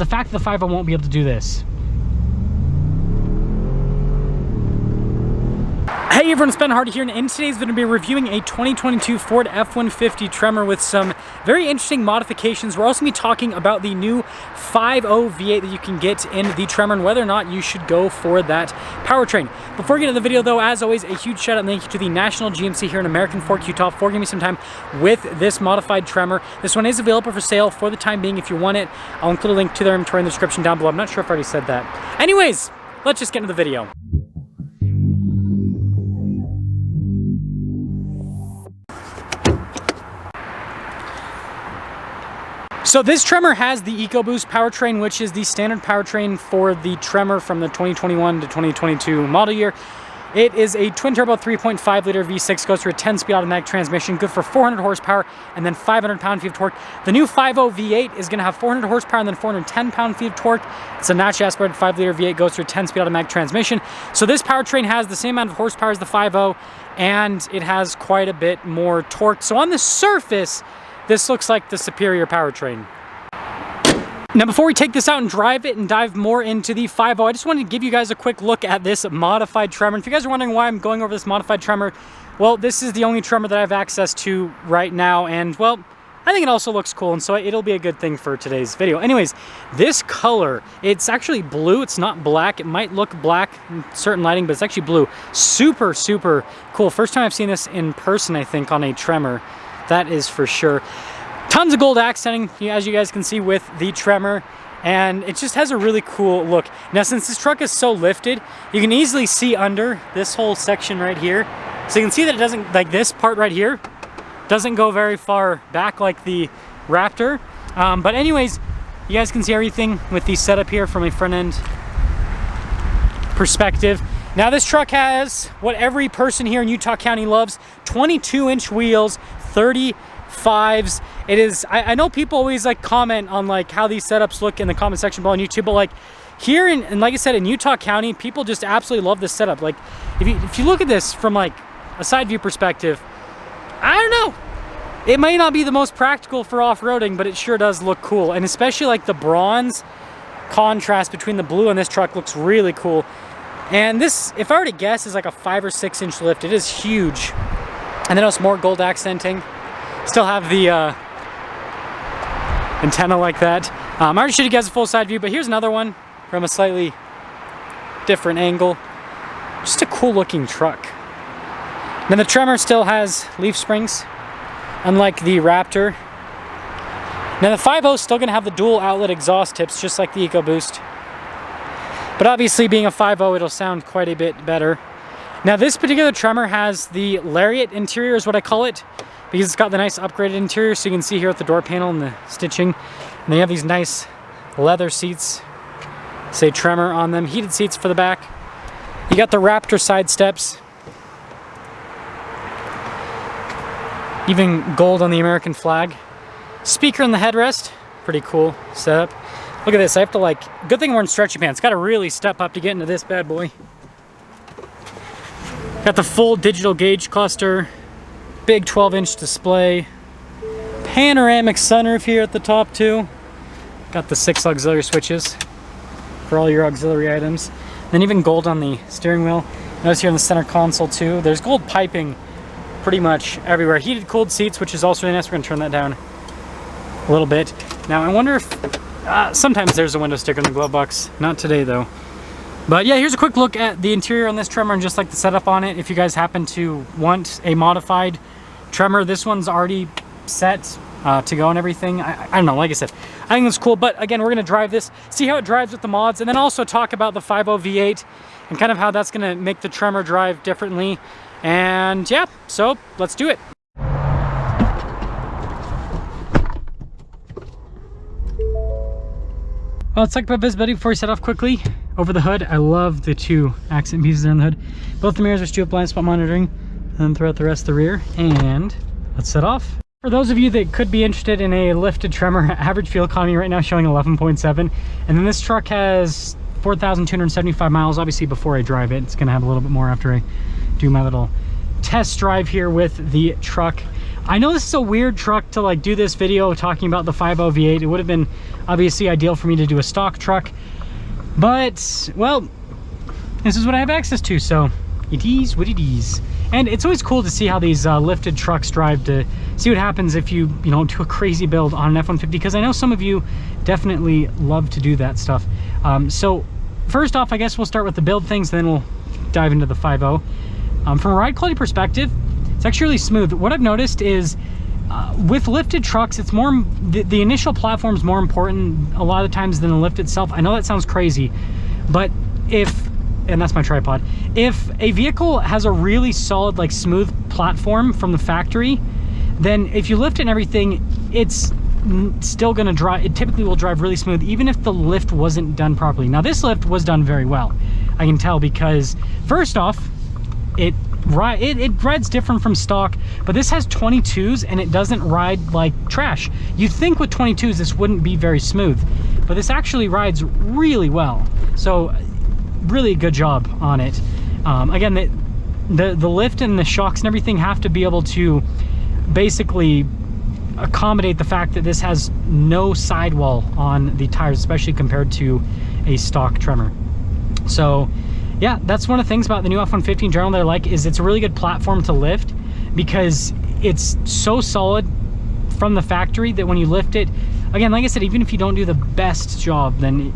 the fact that the 5.0 won't be able to do this. Hey everyone, it's Ben Hardy here, and in today's video, we're reviewing a 2022 Ford F-150 Tremor with some very interesting modifications. We're also going to be talking about the new 5.0 V8 that you can get in the Tremor and whether or not you should go for that powertrain. Before we get into the video though, as always, a huge shout out and thank you to the National GMC here in American Fork, Utah for giving me some time with this modified Tremor. This one is available for sale for the time being if you want it. I'll include a link to their inventory in the description down below. I'm not sure if I already said that. Anyways, let's just get into the video. So this Tremor has the EcoBoost powertrain, which is the standard powertrain for the Tremor from the 2021 to 2022 model year. It is a twin-turbo 3.5 liter V6, goes through a 10-speed automatic transmission, good for 400 horsepower and then 500 pound-feet of torque. The new 5.0 V8 is going to have 400 horsepower and then 410 pound-feet of torque. It's a naturally aspirated 5-liter V8, goes through a 10-speed automatic transmission. So this powertrain has the same amount of horsepower as the 5.0, and it has quite a bit more torque. So on the surface, this looks like the superior powertrain. Now before we take this out and drive it and dive more into the 5.0, I just wanted to give you guys a quick look at this modified Tremor. If you guys are wondering why I'm going over this modified Tremor, well, this is the only Tremor that I have access to right now, and well, I think it also looks cool, and so it'll be a good thing for today's video. Anyways, this color, it's actually blue, it's not black. It might look black in certain lighting, but it's actually blue. Super, super cool. First time I've seen this in person, I think, on a Tremor. That is for sure. Tons of gold accenting, as you guys can see with the Tremor, and it just has a really cool look. Now, since this truck is so lifted, you can easily see under this whole section right here. So you can see that it doesn't, like this part right here, doesn't go very far back like the Raptor. But anyways, you guys can see everything with the setup here from a front end perspective. Now this truck has what every person here in Utah County loves, 22-inch wheels, 35s. It is, I know people always like comment on like how these setups look in the comment section below on YouTube, but like here and like I said, in Utah County, people just absolutely love this setup. Like if you look at this from like a side view perspective, I don't know, it may not be the most practical for off-roading, but it sure does look cool. And especially like the bronze contrast between the blue and this truck looks really cool. And this, if I were to guess, is like a 5 or 6 inch lift. It is huge. And then it's more gold accenting. Still have the antenna like that. I already showed you guys a full side view, but here's another one from a slightly different angle. Just a cool looking truck. Then the Tremor still has leaf springs, unlike the Raptor. Now the 5.0 is still going to have the dual outlet exhaust tips, just like the EcoBoost. But obviously being a 5.0, it'll sound quite a bit better. Now this particular Tremor has the Lariat interior is what I call it, because it's got the nice upgraded interior, so you can see here at the door panel and the stitching. And they have these nice leather seats, say Tremor on them, heated seats for the back. You got the Raptor side steps. Even gold on the American flag. Speaker in the headrest, pretty cool setup. Look at this, I have to like, good thing we're in stretchy pants. Got to really step up to get into this bad boy. Got the full digital gauge cluster, big 12-inch display, panoramic sunroof here at the top too. Got the 6 auxiliary switches for all your auxiliary items. Then even gold on the steering wheel. Notice here in the center console too, there's gold piping pretty much everywhere. Heated cooled seats, which is also really nice. We're gonna turn that down a little bit. Now I wonder if, sometimes there's a window sticker in the glove box. Not today though. But yeah, here's a quick look at the interior on this Tremor and just like the setup on it. If you guys happen to want a modified Tremor, this one's already set to go and everything. I don't know, like I said, I think it's cool. But again, we're gonna drive this, see how it drives with the mods, and then also talk about the 5.0 V8 and kind of how that's gonna make the Tremor drive differently. And yeah, so let's do it. Well, let's talk about visibility before we set off quickly. Over the hood, I love the 2 accent pieces there on the hood. Both the mirrors are still blind spot monitoring, and throughout the rest of the rear. And let's set off. For those of you that could be interested in a lifted Tremor, average fuel economy right now showing 11.7. And then this truck has 4,275 miles. Obviously, before I drive it, it's gonna have a little bit more after I do my little test drive here with the truck. I know this is a weird truck to like do this video talking about the 5.0 V8. It would have been obviously ideal for me to do a stock truck, but well, this is what I have access to, so it is what it is. And it's always cool to see how these lifted trucks drive, to see what happens if you know, do a crazy build on an F-150, because I know some of you definitely love to do that stuff. So first off, I guess we'll start with the build things, then we'll dive into the 5.0. From a ride quality perspective, it's actually really smooth. What I've noticed is with lifted trucks, it's more, the initial platform is more important a lot of the times than the lift itself. I know that sounds crazy, but and that's my tripod, if a vehicle has a really solid, like smooth platform from the factory, then if you lift it and everything, it's still gonna drive, it typically will drive really smooth, even if the lift wasn't done properly. Now this lift was done very well, I can tell, because first off, it rides different from stock, but this has 22s and it doesn't ride like trash. You'd think with 22s this wouldn't be very smooth, but this actually rides really well. So really good job on it. Again, the lift and the shocks and everything have to be able to basically accommodate the fact that this has no sidewall on the tires, especially compared to a stock Tremor. So yeah, that's one of the things about the new F-150 in general that I like, is it's a really good platform to lift because it's so solid from the factory that when you lift it, again, like I said, even if you don't do the best job, then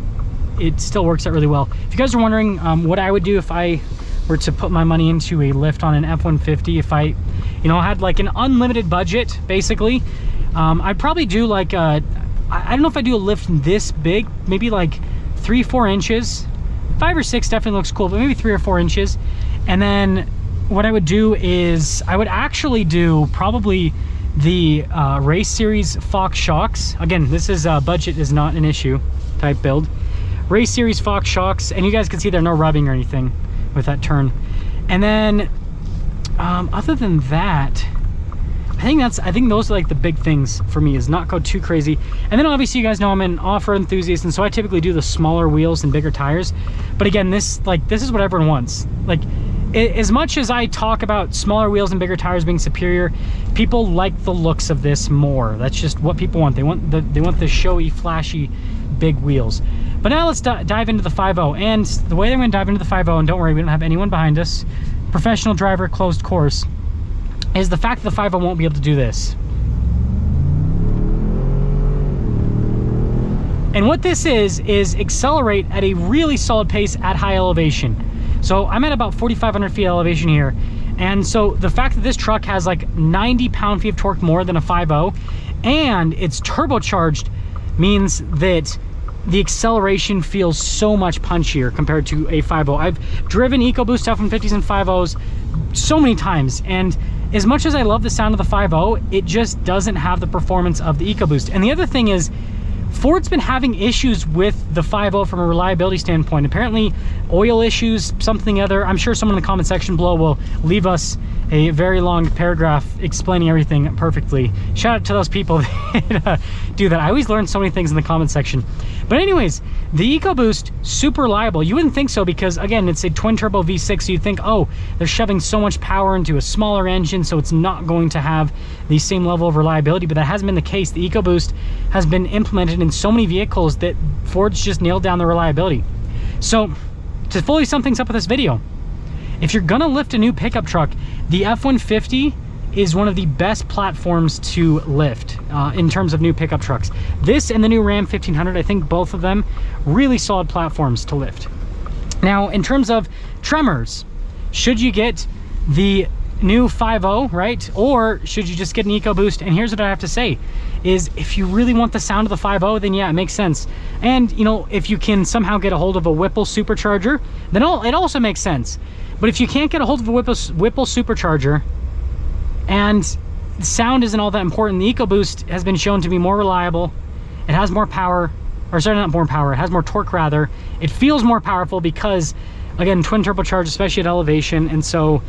it still works out really well. If you guys are wondering what I would do if I were to put my money into a lift on an F-150, if I, you know, had like an unlimited budget, basically, I'd probably do like I don't know if I do a lift this big, maybe like 3-4 inches. 5 or 6 definitely looks cool, but maybe 3 or 4 inches. And then what I would do is I would actually do probably the race series Fox shocks. Again, this is budget is not an issue type build. Race series Fox shocks, and you guys can see there's no rubbing or anything with that turn. And then other than that, I think those are like the big things for me, is not go too crazy. And then obviously you guys know I'm an off-road enthusiast, and so I typically do the smaller wheels and bigger tires. But again, this is what everyone wants. Like, as much as I talk about smaller wheels and bigger tires being superior, people like the looks of this more. That's just what people want. They want the showy, flashy, big wheels. But now let's dive into the 5.0. And the way that I'm going to dive into the 5.0, and don't worry, we don't have anyone behind us, professional driver, closed course, is the fact that the 5.0 won't be able to do this. And what this is accelerate at a really solid pace at high elevation. So I'm at about 4,500 feet elevation here. And so the fact that this truck has like 90 pound-feet of torque more than a 5.0, and it's turbocharged, means that the acceleration feels so much punchier compared to a 5.0. I've driven EcoBoost F-150s and 5.0s so many times, and as much as I love the sound of the 5.0, it just doesn't have the performance of the EcoBoost. And the other thing is, Ford's been having issues with the 5.0 from a reliability standpoint. Apparently oil issues, something other. I'm sure someone in the comment section below will leave us a very long paragraph explaining everything perfectly. Shout out to those people that do that. I always learn so many things in the comment section. But anyways, the EcoBoost, super reliable. You wouldn't think so, because again, it's a twin turbo V6, so you'd think, oh, they're shoving so much power into a smaller engine, so it's not going to have the same level of reliability. But that hasn't been the case. The EcoBoost has been implemented in so many vehicles that Ford's just nailed down the reliability. So to fully sum things up with this video, if you're gonna lift a new pickup truck, the F-150 is one of the best platforms to lift in terms of new pickup trucks. This and the new Ram 1500, I think both of them really solid platforms to lift. Now, in terms of Tremors, should you get the new 5.0, right? Or should you just get an EcoBoost? And here's what I have to say, is if you really want the sound of the 5.0, then yeah, it makes sense. And you know, if you can somehow get a hold of a Whipple supercharger, then it also makes sense. But if you can't get a hold of a Whipple supercharger and sound isn't all that important, the EcoBoost has been shown to be more reliable. It has more power, or sorry, not more power, it has more torque rather. It feels more powerful because, again, twin turbocharged, especially at elevation. And so,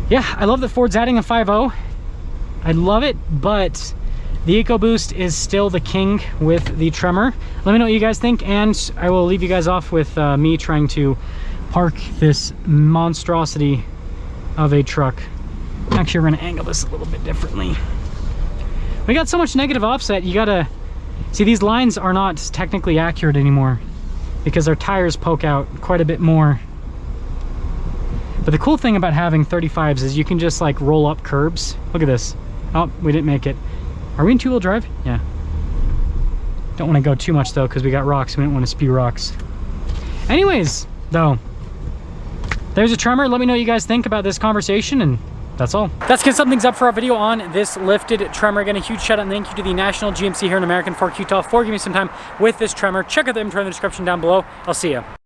yeah, I love that Ford's adding a 5.0. I love it, but the EcoBoost is still the king with the Tremor. Let me know what you guys think, and I will leave you guys off with me trying to park this monstrosity of a truck. Actually, we're gonna angle this a little bit differently. We got so much negative offset, you gotta, see these lines are not technically accurate anymore because our tires poke out quite a bit more. But the cool thing about having 35s is you can just like roll up curbs. Look at this. Oh, we didn't make it. Are we in two-wheel drive? Yeah. Don't want to go too much though because we got rocks. We don't want to spew rocks. Anyways, though, there's a Tremor. Let me know what you guys think about this conversation, and that's all. That's gonna sum things up for our video on this lifted Tremor. Again, a huge shout out and thank you to the National GMC here in American Ford Utah for giving me some time with this Tremor. Check out the inventory in the description down below. I'll see ya.